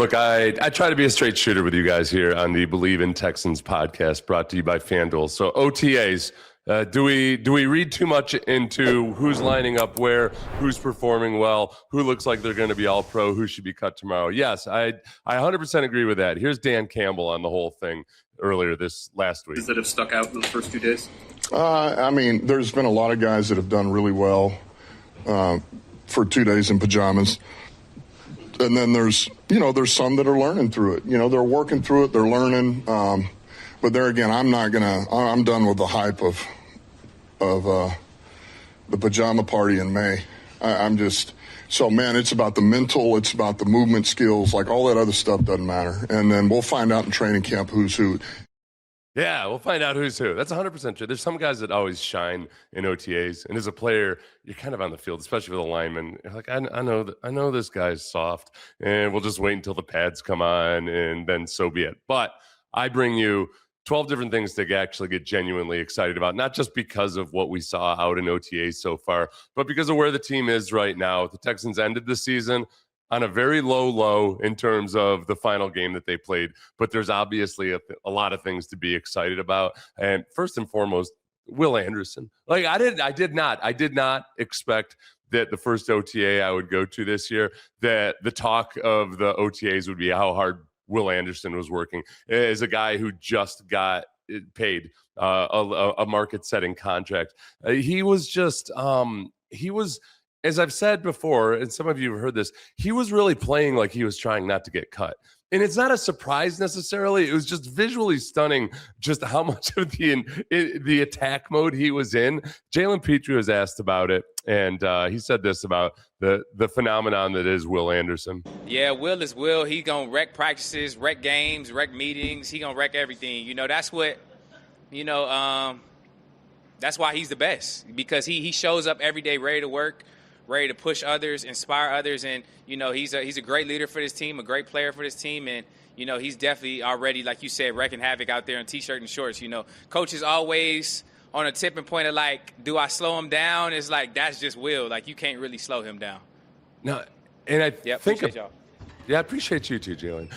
Look, I try to be a straight shooter with you guys here on the Bleav in Texans podcast, brought to you by FanDuel. So OTAs, do we read too much into who's lining up where, who's performing well, who looks like they're going to be all pro, who should be cut tomorrow? Yes, I 100% agree with that. Here's Dan Campbell on the whole thing earlier this last week. That have stuck out in the first 2 days? There's been a lot of guys that have done really well for 2 days in pajamas. And then there's some that are learning through it. They're working through it. They're learning. But there again, I'm done with the hype of the pajama party in May. It's about the mental. It's about the movement skills. Like all that other stuff doesn't matter. And then we'll find out in training camp who's who. Yeah, we'll find out who's who. That's 100% true. There's some guys that always shine in OTAs, and as a player, you're kind of on the field, especially with a lineman. You're like, I know this guy's soft, and we'll just wait until the pads come on, and then so be it. But I bring you 12 different things to actually get genuinely excited about, not just because of what we saw out in OTAs so far, but because of where the team is right now. The Texans ended the season on a very low in terms of the final game that they played. But there's obviously a lot of things to be excited about. And first and foremost, Will Anderson. Like I did not expect that the first OTA I would go to this year, that the talk of the OTAs would be how hard Will Anderson was working. As a guy who just got paid a market-setting contract. He was, as I've said before, and some of you have heard this, he was really playing like he was trying not to get cut. And it's not a surprise necessarily. It was just visually stunning just how much of the attack mode he was in. Jalen Pitre was asked about it, and he said this about the phenomenon that is Will Anderson. Yeah, Will is Will. He going to wreck practices, wreck games, wreck meetings. He going to wreck everything. That's what, that's why he's the best, because he shows up every day ready to work, ready to push others, inspire others, and he's a great leader for this team, a great player for this team, and he's definitely already, like you said, wrecking havoc out there in t-shirt and shorts. Coach is always on a tipping point of like, do I slow him down? It's like, that's just Will. Like, you can't really slow him down. No, and I appreciate y'all. Yeah, I appreciate you too, Jalen.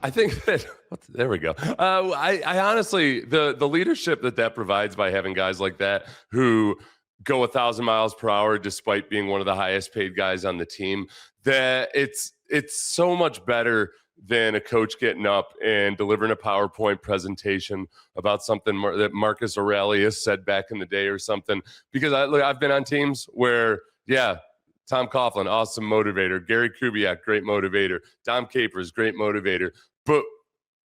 I think that there we go. I honestly, the leadership that provides by having guys like that who go 1,000 miles per hour despite being one of the highest paid guys on the team, that it's so much better than a coach getting up and delivering a PowerPoint presentation about something that Marcus Aurelius said back in the day or something. Because I've been on teams where, Tom Coughlin, awesome motivator. Gary Kubiak, great motivator. Dom Capers, great motivator. But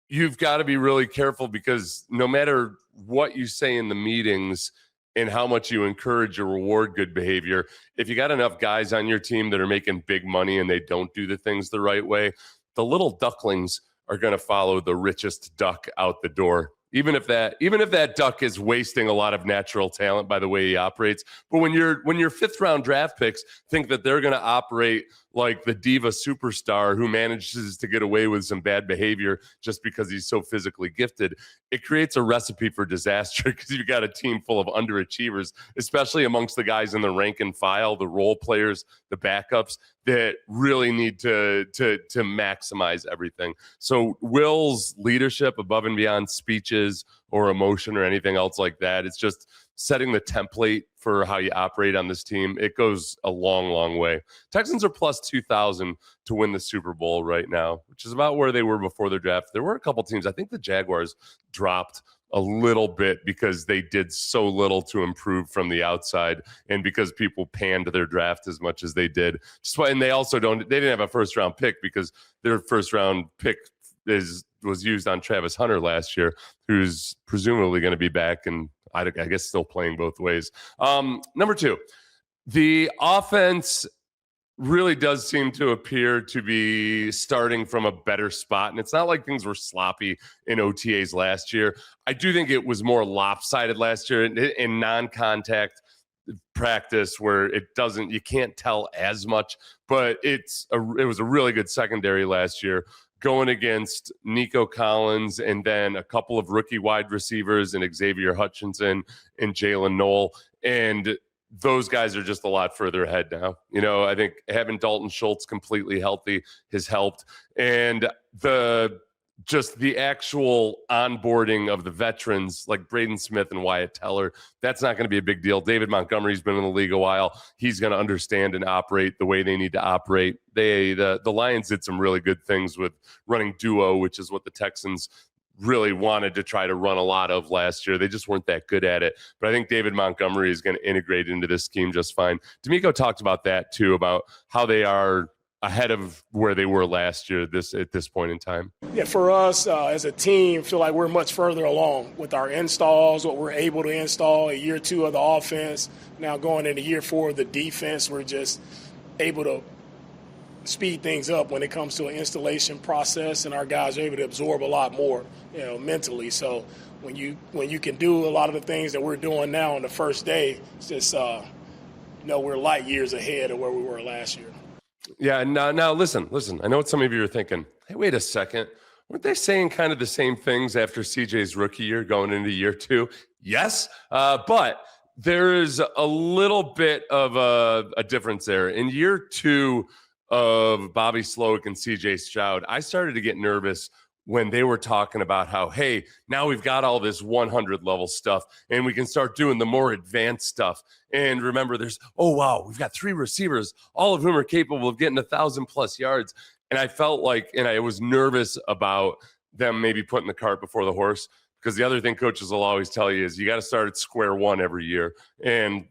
you've got to be really careful, because no matter what you say in the meetings and how much you encourage or reward good behavior, if you got enough guys on your team that are making big money and they don't do the things the right way, the little ducklings are going to follow the richest duck out the door. Even if that duck is wasting a lot of natural talent by the way he operates. But when your fifth round draft picks think that they're going to operate like the diva superstar who manages to get away with some bad behavior just because he's so physically gifted, it creates a recipe for disaster, because you've got a team full of underachievers, especially amongst the guys in the rank and file, the role players, the backups, that really need to maximize everything. So Will's leadership above and beyond speeches or emotion or anything else like that, it's just setting the template for how you operate on this team. It goes a long, long way. Texans are plus 2,000 to win the Super Bowl right now, which is about where they were before their draft. There were a couple teams. I think the Jaguars dropped a little bit because they did so little to improve from the outside, and because people panned their draft as much as they did. And they also they didn't have a first round pick, because their first round pick was used on Travis Hunter last year, who's presumably going to be back and I guess still playing both ways. Number two, the offense really does seem to appear to be starting from a better spot. And it's not like things were sloppy in OTAs last year. I do think it was more lopsided last year in non-contact practice, where you can't tell as much, but it was a really good secondary last year, going against Nico Collins and then a couple of rookie wide receivers and Xavier Hutchinson and Jalen Noel. And those guys are just a lot further ahead now. You know, I think having Dalton Schultz completely healthy has helped. And just the actual onboarding of the veterans like Braden Smith and Wyatt Teller, that's not going to be a big deal. David Montgomery's been in the league a while. He's going to understand and operate the way they need to operate. The Lions did some really good things with running duo, which is what the Texans really wanted to try to run a lot of last year. They just weren't that good at it. But I think David Montgomery is going to integrate into this scheme just fine. D'Amico talked about that too, about how they are ahead of where they were last year at this point in time. Yeah, for us as a team, feel like we're much further along with our installs, what we're able to install in year 2 of the offense. Now going into year 4 of the defense, we're just able to speed things up when it comes to an installation process, and our guys are able to absorb a lot more, mentally. So when you can do a lot of the things that we're doing now on the first day, it's just we're light years ahead of where we were last year. Yeah, now listen. I know what some of you are thinking. Hey, wait a second. Weren't they saying kind of the same things after CJ's rookie year going into year 2? Yes, but there is a little bit of a difference there. In year 2 of Bobby Slowick and CJ Stroud, I started to get nervous when they were talking about how, hey, now we've got all this 100 level stuff and we can start doing the more advanced stuff. And remember, we've got 3 receivers, all of whom are capable of getting 1,000+ yards. And I felt like, and I was nervous about them maybe putting the cart before the horse, because the other thing coaches will always tell you is you got to start at square one every year and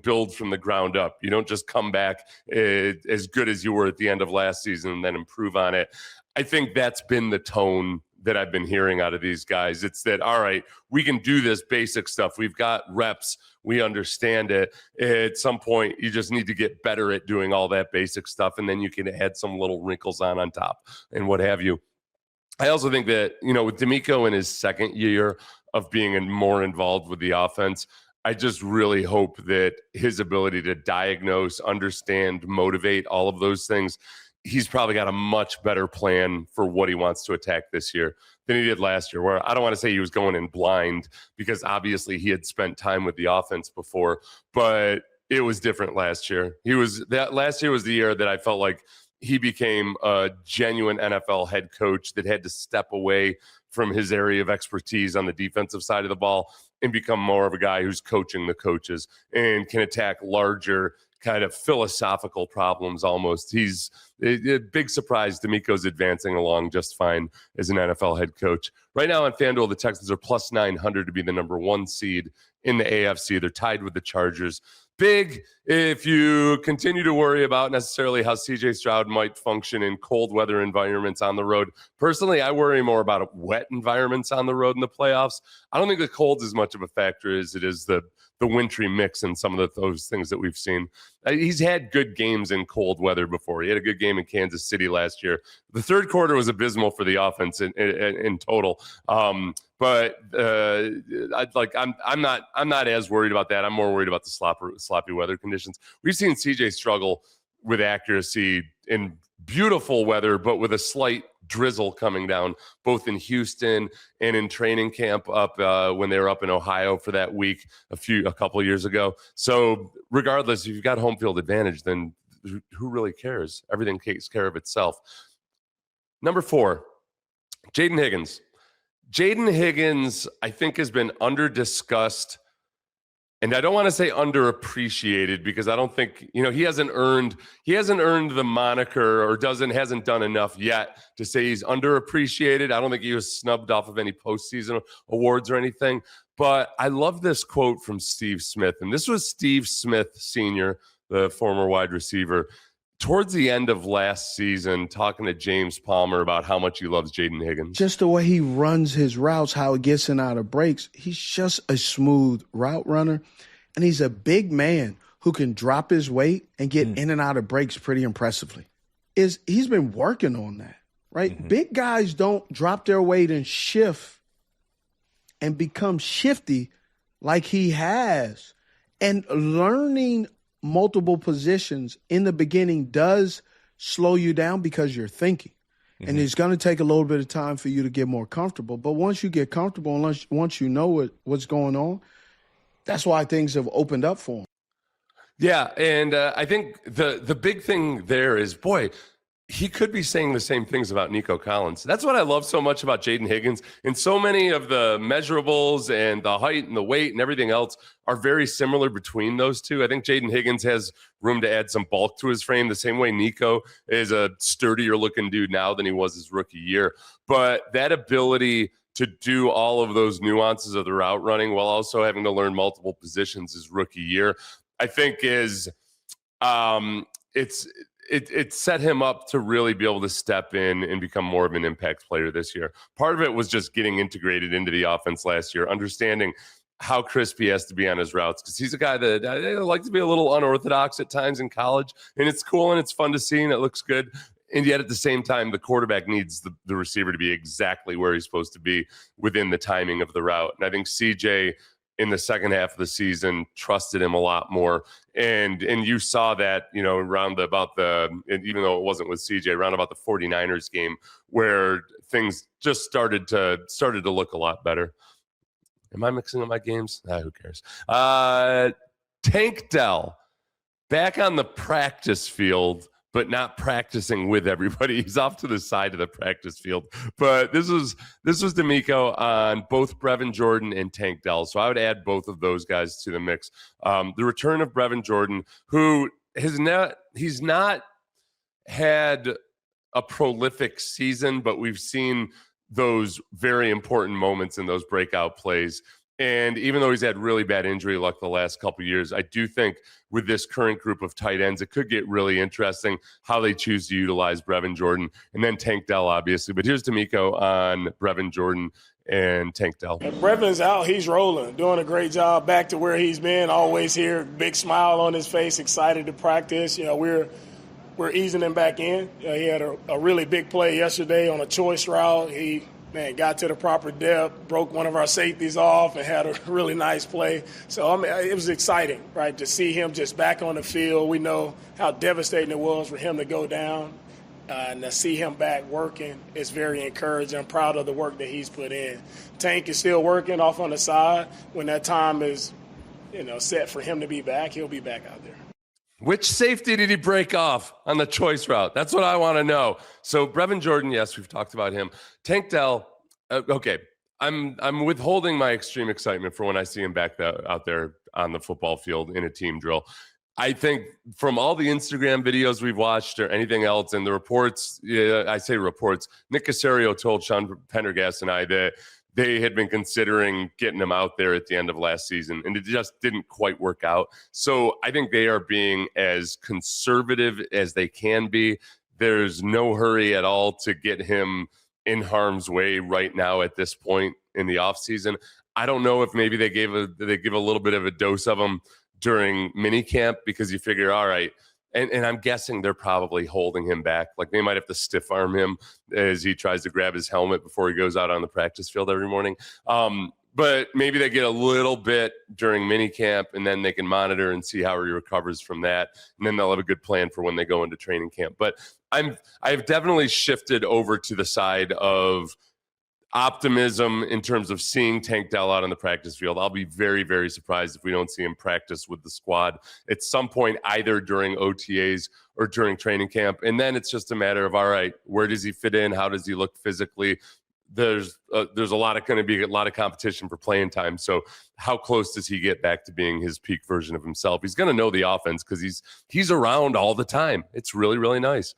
build from the ground up. You don't just come back as good as you were at the end of last season and then improve on it. I think that's been the tone that I've been hearing out of these guys. It's that, all right, we can do this basic stuff. We've got reps. We understand it. At some point, you just need to get better at doing all that basic stuff, and then you can add some little wrinkles on top and what have you. I also think that, with D'Amico in his second year of being more involved with the offense, I just really hope that his ability to diagnose, understand, motivate, all of those things, he's probably got a much better plan for what he wants to attack this year than he did last year, where I don't want to say he was going in blind, because obviously he had spent time with the offense before, but it was different last year. Last year was the year that I felt like he became a genuine NFL head coach that had to step away from his area of expertise on the defensive side of the ball and become more of a guy who's coaching the coaches and can attack larger kind of philosophical problems almost. He's a big surprise. D'Amico's advancing along just fine as an NFL head coach. Right now on FanDuel, the Texans are plus 900 to be the number 1 seed in the AFC. They're tied with the Chargers. Big if you continue to worry about necessarily how CJ Stroud might function in cold weather environments on the road. Personally, I worry more about wet environments on the road in the playoffs. I don't think the cold's as much of a factor as it is the wintry mix and some of those things that we've seen. He's had good games in cold weather before. He had a good game in Kansas City last year. The third quarter was abysmal for the offense in total. I'm not as worried about that. I'm more worried about the sloppy weather conditions. We've seen CJ struggle with accuracy in beautiful weather, but with a slight drizzle coming down, both in Houston and in training camp up when they were up in Ohio for that week a couple of years ago. So regardless, if you've got home field advantage, then who really cares? Everything takes care of itself. Number 4, Jayden Higgins. Jayden Higgins, I think, has been under-discussed, and I don't want to say underappreciated, because I don't think, he hasn't earned the moniker or hasn't done enough yet to say he's underappreciated. I don't think he was snubbed off of any postseason awards or anything. But I love this quote from Steve Smith, and this was Steve Smith Sr., the former wide receiver, towards the end of last season, talking to James Palmer about how much he loves Jayden Higgins. Just the way he runs his routes, how he gets in out of breaks. He's just a smooth route runner. And he's a big man who can drop his weight and get in and out of breaks pretty impressively. He's been working on that, right? Mm-hmm. Big guys don't drop their weight and shift and become shifty like he has. And learning multiple positions in the beginning does slow you down because you're thinking. Mm-hmm. And it's going to take a little bit of time for you to get more comfortable. But once you get comfortable, once you know what's going on, that's why things have opened up for him. Yeah, and I think the big thing there is, boy, he could be saying the same things about Nico Collins. That's what I love so much about Jayden Higgins. And so many of the measurables and the height and the weight and everything else are very similar between those two. I think Jayden Higgins has room to add some bulk to his frame, the same way Nico is a sturdier looking dude now than he was his rookie year. But that ability to do all of those nuances of the route running while also having to learn multiple positions his rookie year, I think is it set him up to really be able to step in and become more of an impact player this year. Part of it was just getting integrated into the offense last year, understanding how crisp he has to be on his routes, because he's a guy that I like to be a little unorthodox at times in college, and it's cool and it's fun to see and it looks good. And yet at the same time, the quarterback needs the receiver to be exactly where he's supposed to be within the timing of the route. And I think CJ in the second half of the season trusted him a lot more. And you saw that, around even though it wasn't with CJ, around about the 49ers game where things just started to look a lot better. Am I mixing up my games? Who cares? Tank Dell back on the practice field, but not practicing with everybody. He's off to the side of the practice field. But this was D'Amico on both Brevin Jordan and Tank Dell. So I would add both of those guys to the mix. The return of Brevin Jordan, who he's not had a prolific season, but we've seen those very important moments in those breakout plays. And even though he's had really bad injury luck the last couple of years, I do think with this current group of tight ends, it could get really interesting how they choose to utilize Brevin Jordan and then Tank Dell, obviously. But here's D'Amico on Brevin Jordan and Tank Dell. Brevin's out. He's rolling, doing a great job, back to where he's been. Always here, big smile on his face, excited to practice. We're easing him back in. He had a really big play yesterday on a choice route. He got to the proper depth, broke one of our safeties off, and had a really nice play. So, it was exciting, right, to see him just back on the field. We know how devastating it was for him to go down, and to see him back working is very encouraging. I'm proud of the work that he's put in. Tank is still working off on the side. When that time is, set for him to be back, he'll be back out there. Which safety did he break off on the choice route? That's what I want to know. So Brevin Jordan, yes, we've talked about him. Tank Dell, okay. I'm withholding my extreme excitement for when I see him back out there on the football field in a team drill. I think from all the Instagram videos we've watched or anything else and the reports, I say reports, Nick Caserio told Sean Pendergast and I that they had been considering getting him out there at the end of last season, and it just didn't quite work out. So I think they are being as conservative as they can be. There's no hurry at all to get him in harm's way right now at this point in the offseason. I don't know if maybe they give a little bit of a dose of him during minicamp because you figure, all right, and I'm guessing they're probably holding him back. Like they might have to stiff arm him as he tries to grab his helmet before he goes out on the practice field every morning. But maybe they get a little bit during minicamp and then they can monitor and see how he recovers from that. And then they'll have a good plan for when they go into training camp. But I've definitely shifted over to the side of optimism in terms of seeing Tank Dell out on the practice field. I'll be very, very surprised if we don't see him practice with the squad at some point, either during OTAs or during training camp. And then it's just a matter of, all right, where does he fit in? How does he look physically? There's going to be a lot of competition for playing time. So how close does he get back to being his peak version of himself? He's going to know the offense because he's around all the time. It's really, really nice.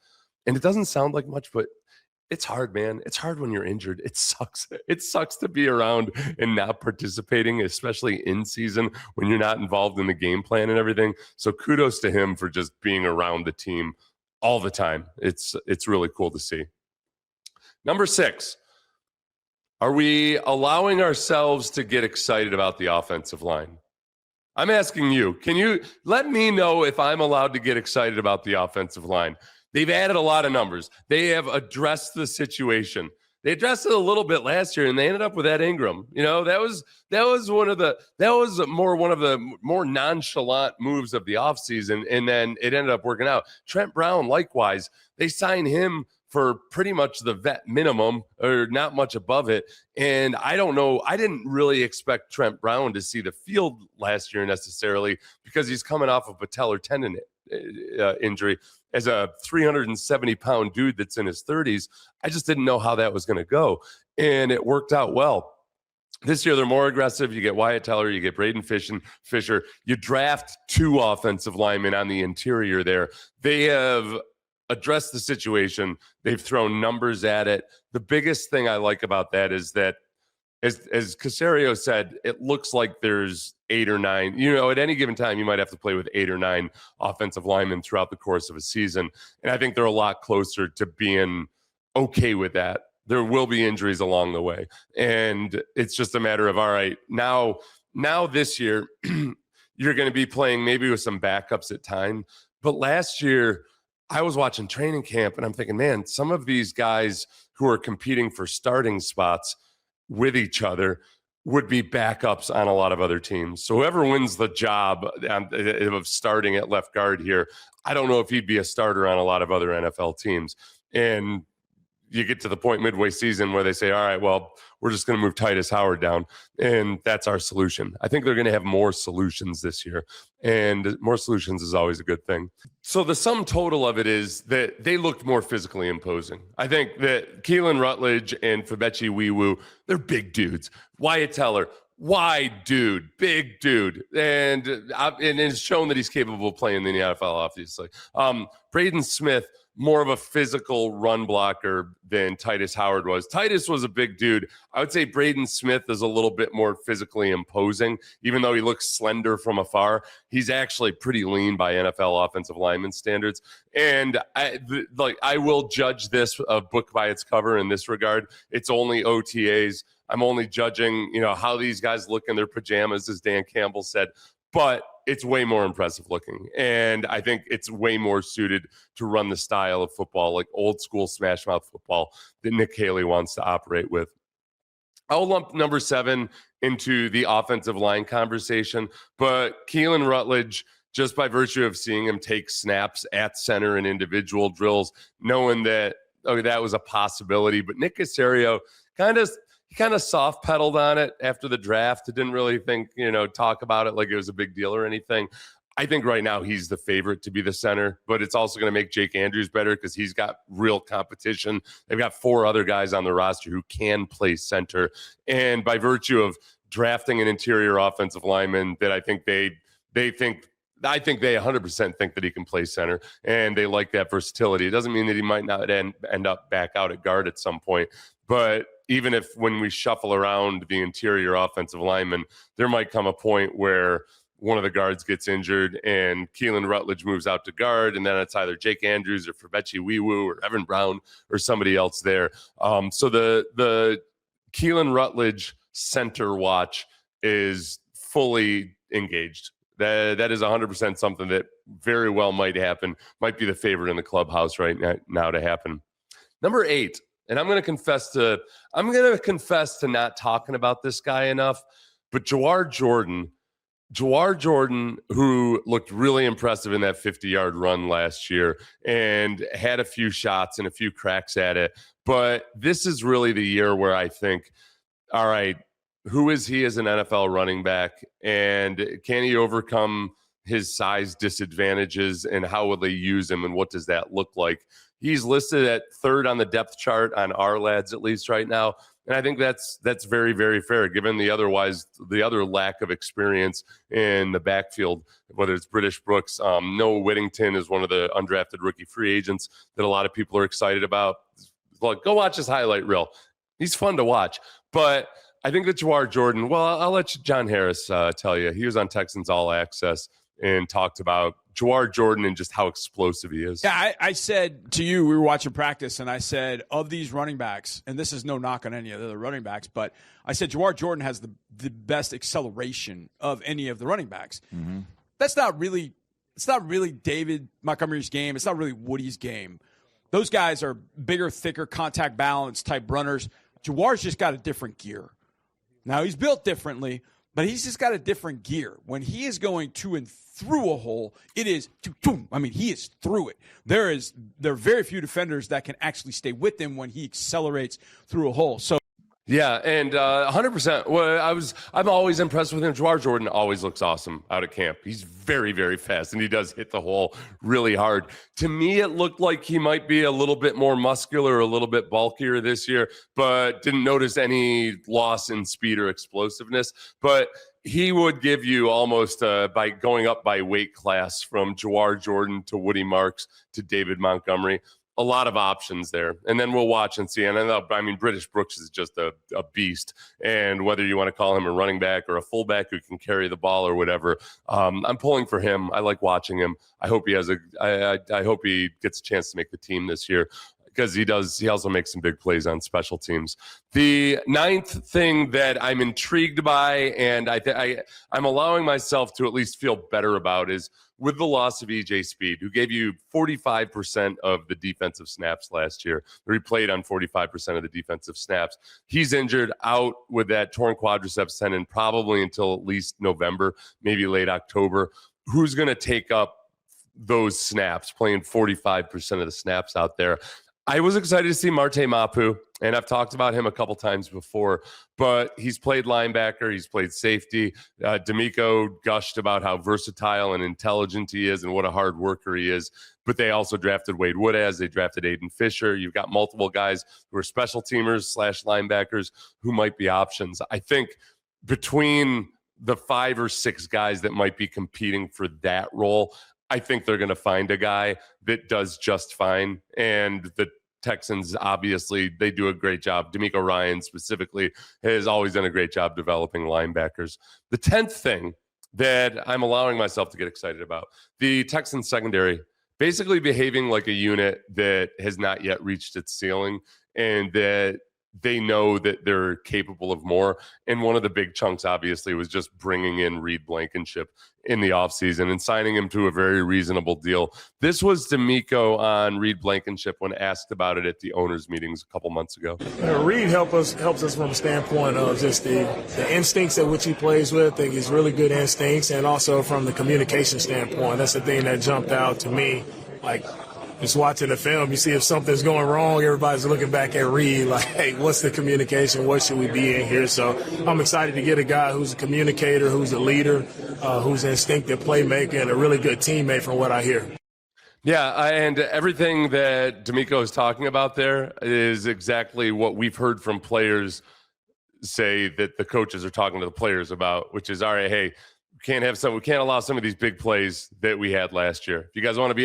And it doesn't sound like much, but it's hard, man. It's hard when you're injured. It sucks. It sucks to be around and not participating, especially in season when you're not involved in the game plan and everything. So kudos to him for just being around the team all the time. It's really cool to see. Number 6, are we allowing ourselves to get excited about the offensive line? I'm asking you. Can you let me know if I'm allowed to get excited about the offensive line? They've added a lot of numbers. They have addressed the situation. They addressed it a little bit last year, and they ended up with Ed Ingram. That was one of the more nonchalant moves of the offseason, and then it ended up working out. Trent Brown, likewise, they signed him for pretty much the vet minimum or not much above it. And I don't know. I didn't really expect Trent Brown to see the field last year necessarily because he's coming off of a patellar tendon injury as a 370-pound dude that's in his 30s. I just didn't know how that was going to go. And it worked out well. This year, they're more aggressive. You get Wyatt Teller, you get Braden Fisher. You draft 2 offensive linemen on the interior there. They have addressed the situation. They've thrown numbers at it. The biggest thing I like about that is that, as Caserio said, it looks like there's 8 or 9. At any given time, you might have to play with 8 or 9 offensive linemen throughout the course of a season. And I think they're a lot closer to being okay with that. There will be injuries along the way. And it's just a matter of, all right, now this year, you're going to be playing maybe with some backups at time. But last year, I was watching training camp and I'm thinking, man, some of these guys who are competing for starting spots with each other would be backups on a lot of other teams. So whoever wins the job of starting at left guard here, I don't know if he'd be a starter on a lot of other NFL teams. And you get to the point midway season where they say, all right, well, we're just going to move Titus Howard down. And that's our solution. I think they're going to have more solutions this year. And more solutions is always a good thing. So the sum total of it is that they looked more physically imposing. I think that Keylan Rutledge and Fabechi Wiwu, they're big dudes. Wyatt Teller, wide dude, big dude. And it's shown that he's capable of playing in the NFL, obviously. Braden Smith, more of a physical run blocker than Titus Howard was. Titus was a big dude. I would say Braden Smith is a little bit more physically imposing. Even though he looks slender from afar, he's actually pretty lean by NFL offensive lineman standards. And I will judge this book by its cover in this regard. It's only OTAs. I'm only judging, how these guys look in their pajamas, as Dan Campbell said. But it's way more impressive looking. And I think it's way more suited to run the style of football, like old school smash mouth football that Nick Caley wants to operate with. I'll lump number 7 into the offensive line conversation, but Keylan Rutledge, just by virtue of seeing him take snaps at center in individual drills, knowing that, that was a possibility. But Nick Caserio kind of soft pedaled on it after the draft. Didn't really think, talk about it like it was a big deal or anything. I think right now he's the favorite to be the center, but it's also going to make Jake Andrews better because he's got real competition. They've got 4 other guys on the roster who can play center. And by virtue of drafting an interior offensive lineman that I think they 100% think that he can play center, and they like that versatility. It doesn't mean that he might not end up back out at guard at some point, but even if when we shuffle around the interior offensive lineman, there might come a point where one of the guards gets injured and Keylan Rutledge moves out to guard, and then it's either Jake Andrews or Fabechi Wiwu or Evan Brown or somebody else there. So the Keylan Rutledge center watch is fully engaged. That is 100% something that very well might happen, might be the favorite in the clubhouse right now to happen. Number 8. And I'm going to confess to not talking about this guy enough, but Jawhar Jordan, who looked really impressive in that 50-yard run last year and had a few shots and a few cracks at it. But this is really the year where I think, all right, who is he as an NFL running back? And can he overcome his size disadvantages, and how will they use him, and what does that look like? He's listed at 3rd on the depth chart on our lads, at least right now. And I think that's very, very fair, given the other lack of experience in the backfield, whether it's British Brooks. Noah Whittington is one of the undrafted rookie free agents that a lot of people are excited about. Like, go watch his highlight reel. He's fun to watch. But I think that Jawhar Jordan, well, I'll let John Harris tell you. He was on Texans All Access and talked about Jawhar Jordan and just how explosive he is. Yeah, I said to you, we were watching practice, and I said, of these running backs, and this is no knock on any of the other running backs, but I said Jawhar Jordan has the best acceleration of any of the running backs. Mm-hmm. It's not really David Montgomery's game. It's not really Woody's game. Those guys are bigger, thicker, contact balance type runners. Jawhar's just got a different gear. Now, he's built differently, but he's just got a different gear. When he is going to and through a hole, it is boom. I mean, he is through it. There are very few defenders that can actually stay with him when he accelerates through a hole. So yeah, and 100%. Well, I'm always impressed with him. Jawhar Jordan always looks awesome out at camp. He's very, very fast, and he does hit the hole really hard. To me, it looked like he might be a little bit more muscular, a little bit bulkier this year, but didn't notice any loss in speed or explosiveness. But he would give you almost by going up by weight class from Jawhar Jordan to Woody Marks to David Montgomery. A lot of options there. And then we'll watch and see. And I mean, British Brooks is just a beast. And whether you want to call him a running back or a fullback who can carry the ball or whatever, I'm pulling for him. I like watching him. I hope he I hope he gets a chance to make the team this year, because he does. He also makes some big plays on special teams. The ninth thing that I'm intrigued by, and I'm allowing myself to at least feel better about, is with the loss of E.J. Speed, who gave you 45% of the defensive snaps last year, or he played on 45% of the defensive snaps. He's injured, out with that torn quadriceps tendon probably until at least November, maybe late October. Who's going to take up those snaps, playing 45% of the snaps out there? I was excited to see Marte Mapu, and I've talked about him a couple times before, but he's played linebacker, he's played safety. D'Amico gushed about how versatile and intelligent he is and what a hard worker he is, but they also drafted Wade Woodaz, they drafted Aiden Fisher. You've got multiple guys who are special teamers / linebackers who might be options. I think between the 5 or 6 guys that might be competing for that role, I think they're going to find a guy that does just fine. And the Texans, obviously, they do a great job. D'Amico Ryan specifically has always done a great job developing linebackers. The 10th thing that I'm allowing myself to get excited about, the Texans secondary basically behaving like a unit that has not yet reached its ceiling, and that they know that they're capable of more. And one of the big chunks, obviously, was just bringing in Reed Blankenship in the offseason and signing him to a very reasonable deal. This was D'Amico on Reed Blankenship when asked about it at the owners' meetings a couple months ago. Reed helps us from a standpoint of just the instincts at which he plays with. I think he's really good instincts, and also from the communication standpoint. That's the thing that jumped out to me. Like, just watching the film, you see if something's going wrong, everybody's looking back at Reed like, hey, what's the communication? What should we be in here? So I'm excited to get a guy who's a communicator, who's a leader, who's an instinctive playmaker, and a really good teammate from what I hear. Yeah, and everything that D'Amico is talking about there is exactly what we've heard from players say that the coaches are talking to the players about, which is, all right, hey, we can't allow some of these big plays that we had last year. If you guys want to be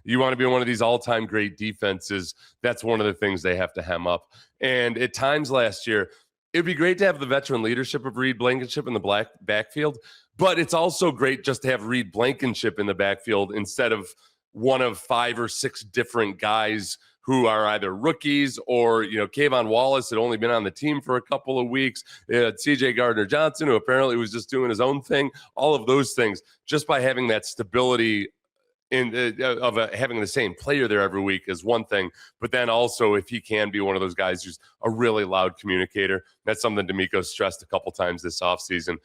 you want to be one of these all-time great defenses, that's one of the things they have to hem up. And at times last year, it'd be great to have the veteran leadership of Reed Blankenship in the backfield, but it's also great just to have Reed Blankenship in the backfield instead of one of 5 or 6 different guys who are either rookies or, Kayvon Wallace had only been on the team for a couple of weeks. CJ Gardner-Johnson, who apparently was just doing his own thing. All of those things, just by having that stability having the same player there every week is one thing. But then also, if he can be one of those guys who's a really loud communicator, that's something D'Amico stressed a couple times this offseason,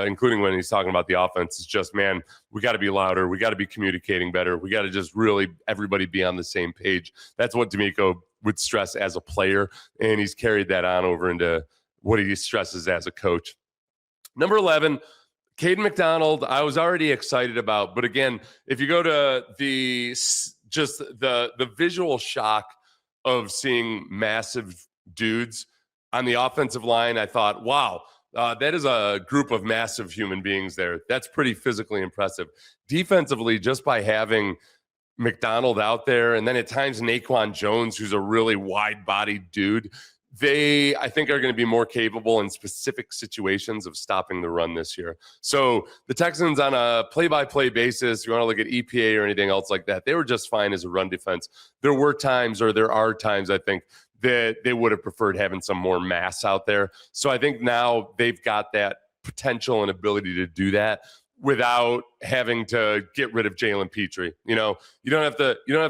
including when he's talking about the offense. It's just, man, we got to be louder. We got to be communicating better. We got to just really everybody be on the same page. That's what D'Amico would stress as a player, and he's carried that on over into what he stresses as a coach. Number 11, Kayden McDonald, I was already excited about. But again, if you go to the visual shock of seeing massive dudes on the offensive line, I thought, wow, that is a group of massive human beings there. That's pretty physically impressive. Defensively, just by having McDonald out there, and then at times Naquan Jones, who's a really wide-bodied dude, they, I think, are going to be more capable in specific situations of stopping the run this year. So the Texans, on a play-by-play basis, you want to look at EPA or anything else like that, they were just fine as a run defense. There are times, I think, that they would have preferred having some more mass out there. So I think now they've got that potential and ability to do that without having to get rid of Jalen Pitre. You don't have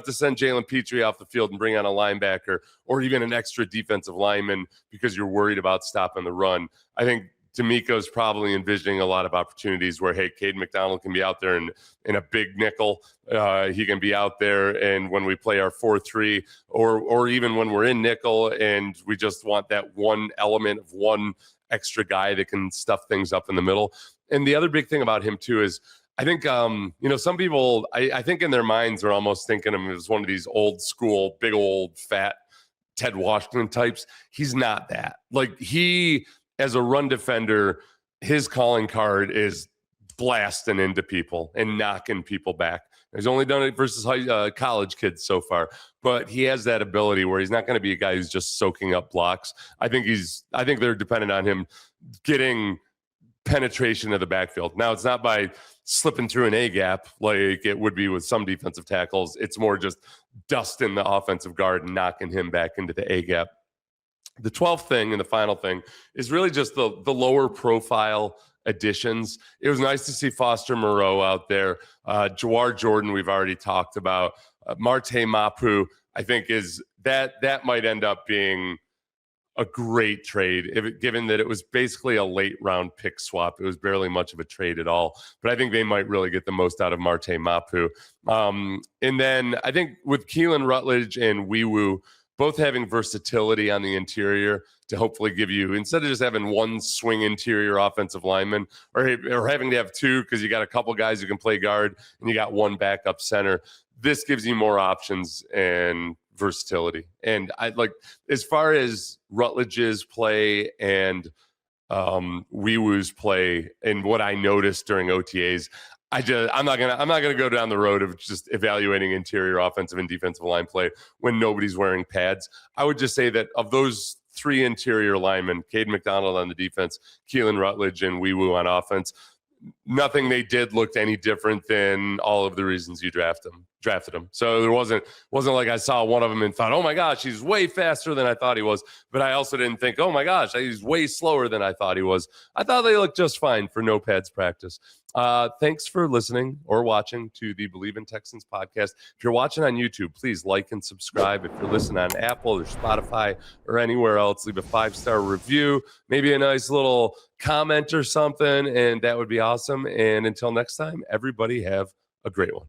to send Jalen Pitre off the field and bring on a linebacker or even an extra defensive lineman because you're worried about stopping the run. I think D'Amico's probably envisioning a lot of opportunities where, hey, Kayden McDonald can be out there in a big nickel. He can be out there, and when we play our 4-3, or even when we're in nickel and we just want that one element of one extra guy that can stuff things up in the middle. And the other big thing about him too is, I think, some people, I think in their minds are almost thinking of him as one of these old school, big old fat Ted Washington types. He's not that. Like, he, as a run defender, his calling card is blasting into people and knocking people back. He's only done it versus college kids so far, but he has that ability where he's not going to be a guy who's just soaking up blocks. I think they're dependent on him getting penetration of the backfield. Now, it's not by slipping through an A gap like it would be with some defensive tackles. It's more just dusting the offensive guard and knocking him back into the A gap. The 12th thing and the final thing is really just the lower profile additions. It was nice to see Foster Moreau out there. Jawhar Jordan, we've already talked about. Marte Mapu, I think that might end up being a great trade, given that it was basically a late round pick swap. It was barely much of a trade at all, but I think they might really get the most out of Marte Mapu. And then I think with Keylan Rutledge and Weewu both having versatility on the interior to hopefully give you, instead of just having one swing interior offensive lineman or having to have two because you got a couple guys who can play guard and you got one backup center, this gives you more options and versatility. And I like, as far as Rutledge's play and Weewu's play and what I noticed during OTAs, I'm not gonna go down the road of just evaluating interior offensive and defensive line play when nobody's wearing pads. I would just say that of those three interior linemen, Kayden McDonald on the defense, Keylan Rutledge, and Weewu on offense, nothing they did looked any different than all of the reasons you drafted him. So there wasn't like I saw one of them and thought, oh my gosh, he's way faster than I thought he was. But I also didn't think, oh my gosh, he's way slower than I thought he was. I thought they looked just fine for no pads practice. Thanks for listening or watching to the Bleav in Texans podcast. If you're watching on YouTube, please like and subscribe. If you're listening on Apple or Spotify or anywhere else, leave a 5-star review, maybe a nice little comment or something, and that would be awesome. And until next time, everybody have a great one.